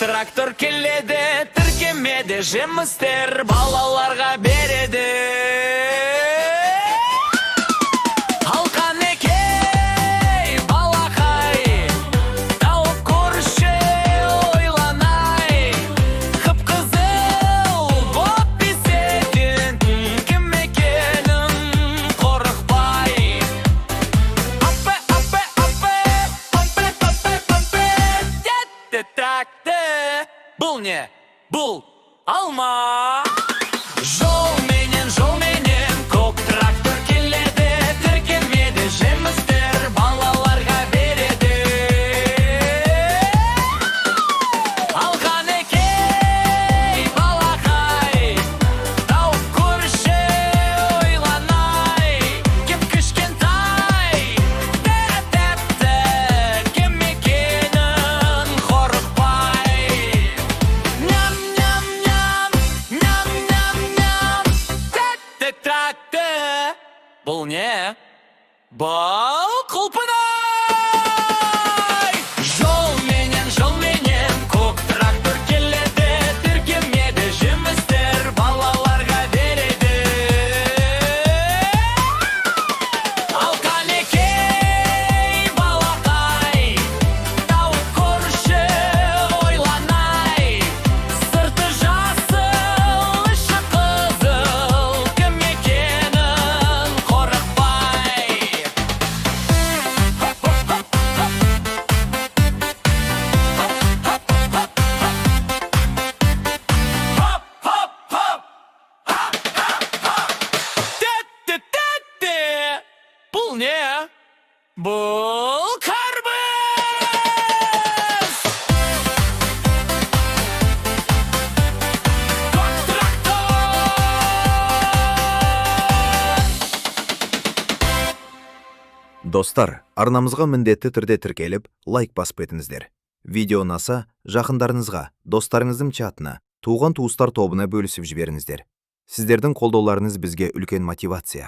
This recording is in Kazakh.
трактор келеді, тіркемеде жемістер балаларға береді. Алқанекей, балақай, тауып көрші ойланай. Қып-қызыл боп пісетін, кім екенін қорықпай. Аппе, аппе, аппе, аппе, аппе, аппе, дәтті тракты. Бұл не? Бұл алма. Жол менен, көк трактор келеді, тіркемеде жемістер балаларға береді. Алқанекей, балақай, тауып көрші ойланай. Кеп кішкентай, тәп-тәпті, кім екенін қорықпай. Ням-ням-ням, ням-ням-ням, тәтті тракты. Бұл не? Бұл құлпынай. Жол менен, көк трактор келеді, тіркемеде жемістер балаларға береді. Алқанекей, балақай, тауып көрші ойланай. Сырты жасыл, іші қызыл, кім екенін қорықпай. Хоп, хоп, хоп, тәтті. Бұл не? Бұл қарбыз. Көк трактор. Достар, арнамызға міндетті түрде тіркеліп, лайк басып етіңіздер. Видео ұнаса, жақындарыңызға, достарыңыздың чатына, туған туыстар тобына бөлісіп жіберіңіздер. Сіздердің қолдауларыңыз бізге үлкен мотивация.